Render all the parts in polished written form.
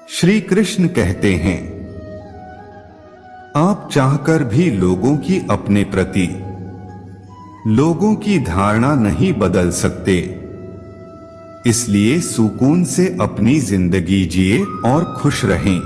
श्री कृष्ण कहते हैं, आप चाहकर भी लोगों की अपने प्रति लोगों की धारणा नहीं बदल सकते। इसलिए सुकून से अपनी जिंदगी जिए और खुश रहें।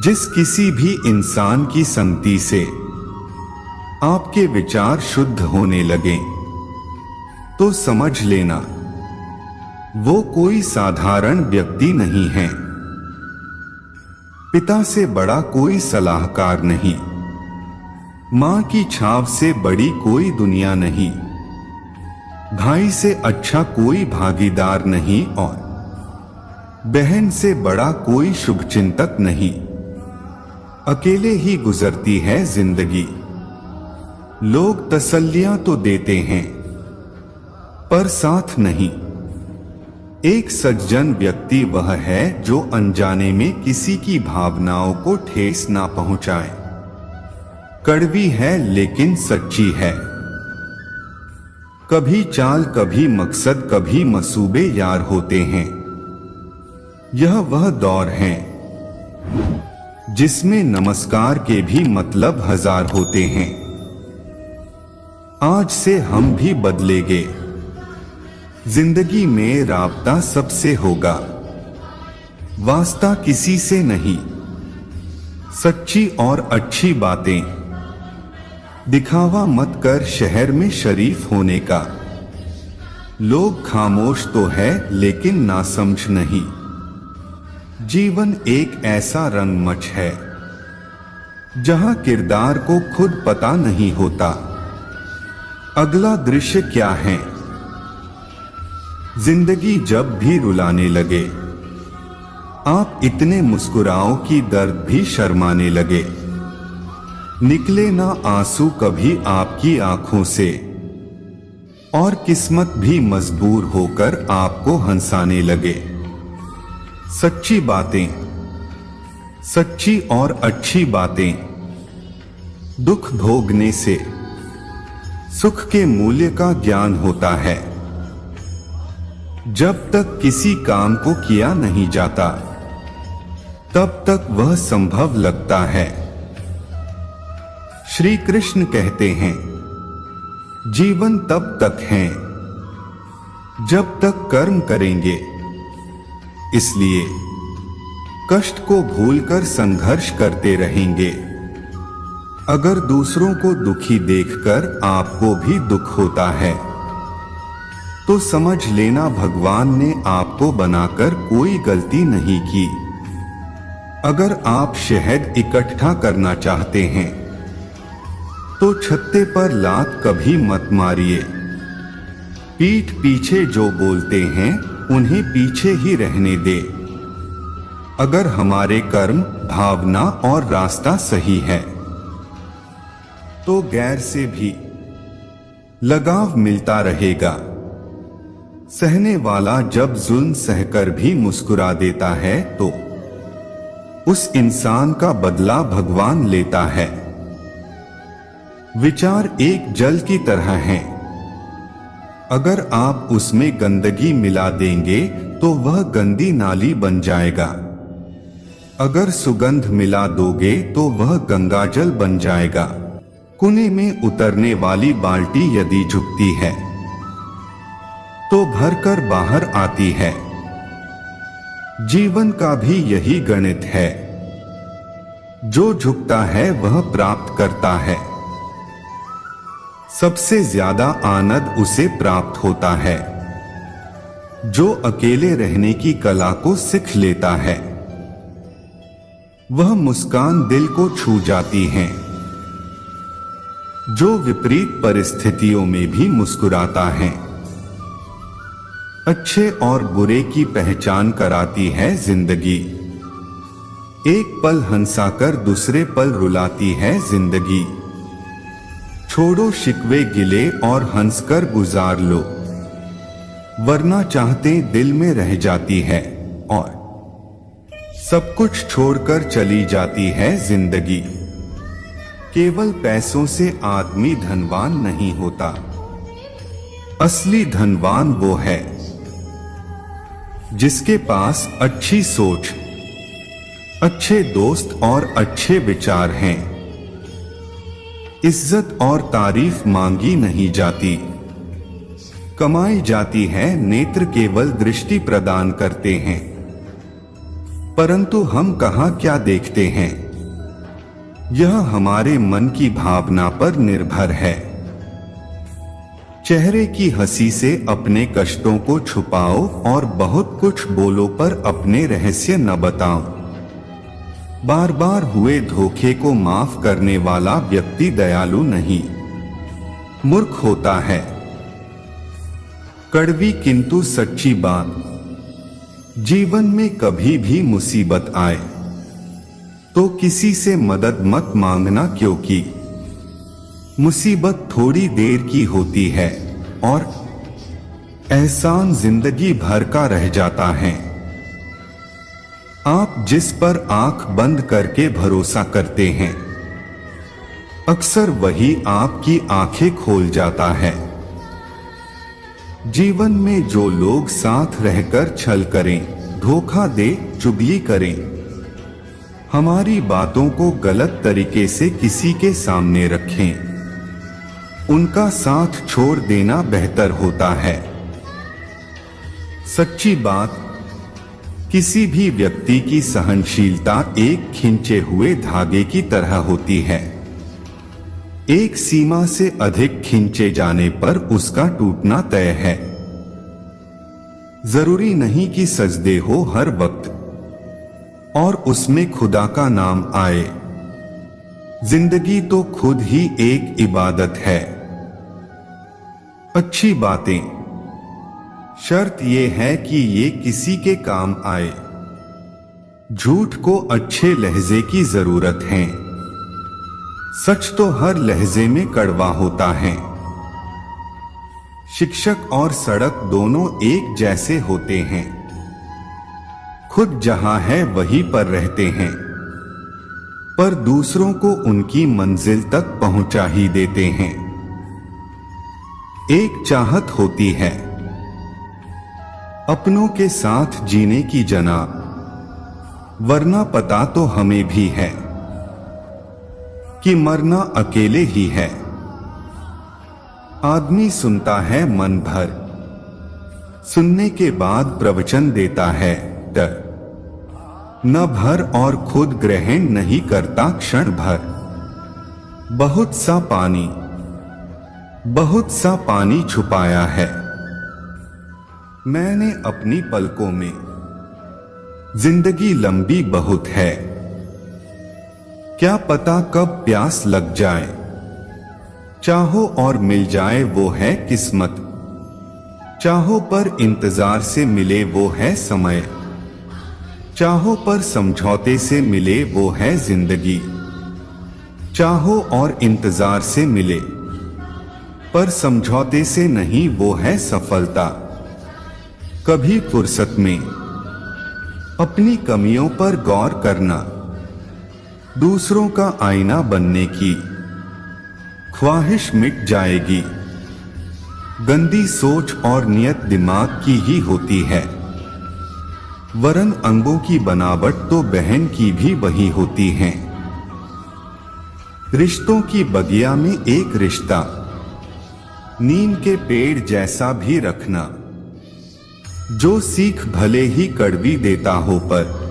जिस किसी भी इंसान की संगति से आपके विचार शुद्ध होने लगें, तो समझ लेना वो कोई साधारण व्यक्ति नहीं है। पिता से बड़ा कोई सलाहकार नहीं, मां की छाव से बड़ी कोई दुनिया नहीं, भाई से अच्छा कोई भागीदार नहीं और बहन से बड़ा कोई शुभचिंतक नहीं। अकेले ही गुजरती है जिंदगी। लोग तसल्लियां तो देते हैं पर साथ नहीं। एक सज्जन व्यक्ति वह है जो अनजाने में किसी की भावनाओं को ठेस ना पहुंचाए। कड़वी है लेकिन सच्ची है। कभी चाल, कभी मकसद, कभी मसूबे यार होते हैं। यह वह दौर है जिसमें नमस्कार के भी मतलब हजार होते हैं। आज से हम भी बदलेंगे। जिंदगी में राबता सबसे होगा, वास्ता किसी से नहीं। सच्ची और अच्छी बातें, दिखावा मत कर शहर में शरीफ होने का। लोग खामोश तो है लेकिन नासमझ नहीं। जीवन एक ऐसा रंगमंच है जहां किरदार को खुद पता नहीं होता अगला दृश्य क्या है। जिंदगी जब भी रुलाने लगे, आप इतने मुस्कुराओ कि दर्द भी शर्माने लगे। निकले ना आंसू कभी आपकी आंखों से और किस्मत भी मजबूर होकर आपको हंसाने लगे। सच्ची बातें, सच्ची और अच्छी बातें। दुख भोगने से सुख के मूल्य का ज्ञान होता है। जब तक किसी काम को किया नहीं जाता, तब तक वह संभव लगता है। श्री कृष्ण कहते हैं, जीवन तब तक है जब तक कर्म करेंगे। इसलिए कष्ट को भूलकर संघर्ष करते रहेंगे। अगर दूसरों को दुखी देखकर आपको भी दुख होता है, तो समझ लेना भगवान ने आपको बनाकर कोई गलती नहीं की। अगर आप शहद इकट्ठा करना चाहते हैं, तो छत्ते पर लात कभी मत मारिए। पीठ पीछे जो बोलते हैं उन्हें पीछे ही रहने दे। अगर हमारे कर्म, भावना और रास्ता सही है, तो गैर से भी लगाव मिलता रहेगा। सहने वाला जब जुल्म सहकर भी मुस्कुरा देता है, तो उस इंसान का बदला भगवान लेता है। विचार एक जल की तरह हैं। अगर आप उसमें गंदगी मिला देंगे तो वह गंदी नाली बन जाएगा। अगर सुगंध मिला दोगे तो वह गंगाजल बन जाएगा। कुएं में उतरने वाली बाल्टी यदि झुकती है तो भरकर बाहर आती है। जीवन का भी यही गणित है। जो झुकता है वह प्राप्त करता है। सबसे ज्यादा आनंद उसे प्राप्त होता है जो अकेले रहने की कला को सीख लेता है। वह मुस्कान दिल को छू जाती है जो विपरीत परिस्थितियों में भी मुस्कुराता है। अच्छे और बुरे की पहचान कराती है जिंदगी। एक पल हंसाकर दूसरे पल रुलाती है जिंदगी। छोड़ो शिकवे गिले और हंसकर गुजार लो, वरना चाहते दिल में रह जाती है और सब कुछ छोड़कर चली जाती है जिंदगी। केवल पैसों से आदमी धनवान नहीं होता। असली धनवान वो है जिसके पास अच्छी सोच, अच्छे दोस्त और अच्छे विचार हैं। इज्जत और तारीफ मांगी नहीं जाती, कमाई जाती है। नेत्र केवल दृष्टि प्रदान करते हैं, परंतु हम कहाँ क्या देखते हैं, यह हमारे मन की भावना पर निर्भर है। चेहरे की हंसी से अपने कष्टों को छुपाओ और बहुत कुछ बोलो पर अपने रहस्य न बताओ। बार बार हुए धोखे को माफ करने वाला व्यक्ति दयालु नहीं, मूर्ख होता है। कड़वी किंतु सच्ची बात, जीवन में कभी भी मुसीबत आए तो किसी से मदद मत मांगना, क्योंकि मुसीबत थोड़ी देर की होती है और एहसान जिंदगी भर का रह जाता है। आप जिस पर आंख बंद करके भरोसा करते हैं, अक्सर वही आपकी आंखें खोल जाता है। जीवन में जो लोग साथ रहकर छल करें, धोखा दे, चुगली करें, हमारी बातों को गलत तरीके से किसी के सामने रखें, उनका साथ छोड़ देना बेहतर होता है। सच्ची बात, किसी भी व्यक्ति की सहनशीलता एक खींचे हुए धागे की तरह होती है। एक सीमा से अधिक खींचे जाने पर उसका टूटना तय है। जरूरी नहीं कि सजदे हो हर वक्त और उसमें खुदा का नाम आए। जिंदगी तो खुद ही एक इबादत है। अच्छी बातें, शर्त यह है कि ये किसी के काम आए। झूठ को अच्छे लहजे की जरूरत है। सच तो हर लहजे में कड़वा होता है। शिक्षक और सड़क दोनों एक जैसे होते हैं। खुद जहां है वहीं पर रहते हैं, पर दूसरों को उनकी मंजिल तक पहुंचा ही देते हैं। एक चाहत होती है अपनों के साथ जीने की जनाब, वरना पता तो हमें भी है कि मरना अकेले ही है। आदमी सुनता है मन भर, सुनने के बाद प्रवचन देता है न भर और खुद ग्रहण नहीं करता क्षण भर। बहुत सा पानी छुपाया है मैंने अपनी पलकों में। जिंदगी लंबी बहुत है, क्या पता कब प्यास लग जाए। चाहो और मिल जाए वो है किस्मत, चाहो पर इंतजार से मिले वो है समय। चाहो पर समझौते से मिले वो है जिंदगी, चाहो और इंतजार से मिले पर समझौते से नहीं वो है सफलता। कभी फुर्सत में अपनी कमियों पर गौर करना, दूसरों का आईना बनने की ख्वाहिश मिट जाएगी। गंदी सोच और नियत दिमाग की ही होती है, वरन अंगों की बनावट तो बहन की भी वही होती है। रिश्तों की बगिया में एक रिश्ता नीम के पेड़ जैसा भी रखना, जो सीख भले ही कड़वी देता हो पर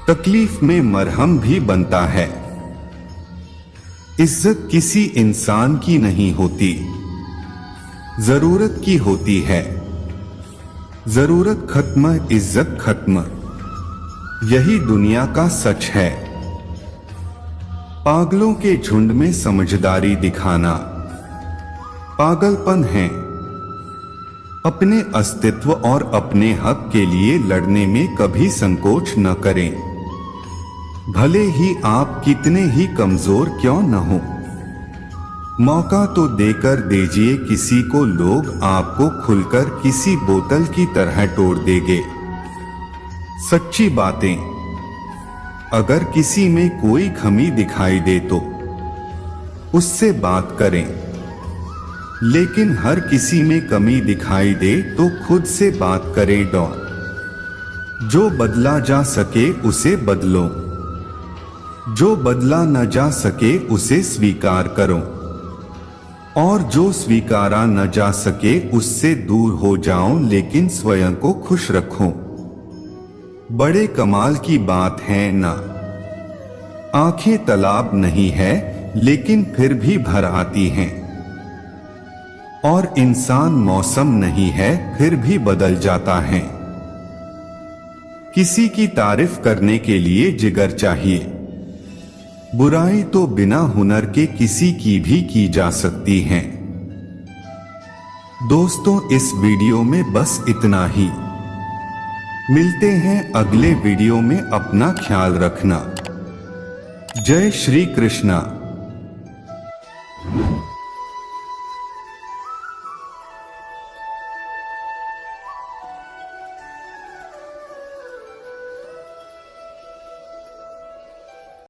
तकलीफ में मरहम भी बनता है। इज्जत किसी इंसान की नहीं होती, जरूरत की होती है। जरूरत खत्म, इज्जत खत्म, यही दुनिया का सच है। पागलों के झुंड में समझदारी दिखाना पागलपन है। अपने अस्तित्व और अपने हक के लिए लड़ने में कभी संकोच न करें, भले ही आप कितने ही कमजोर क्यों न हो। मौका तो देकर दीजिए किसी को, लोग आपको खुलकर किसी बोतल की तरह तोड़ देंगे। सच्ची बातें, अगर किसी में कोई कमी दिखाई दे तो उससे बात करें, लेकिन हर किसी में कमी दिखाई दे तो खुद से बात करें। जो बदला जा सके उसे बदलो, जो बदला न जा सके उसे स्वीकार करो, और जो स्वीकारा न जा सके उससे दूर हो जाओ, लेकिन स्वयं को खुश रखो। बड़े कमाल की बात है ना। आंखें तालाब नहीं है लेकिन फिर भी भर आती हैं, और इंसान मौसम नहीं है फिर भी बदल जाता है। किसी की तारीफ करने के लिए जिगर चाहिए। बुराई तो बिना हुनर के किसी की भी की जा सकती है। दोस्तों, इस वीडियो में बस इतना ही। मिलते हैं अगले वीडियो में। अपना ख्याल रखना। जय श्री कृष्णा।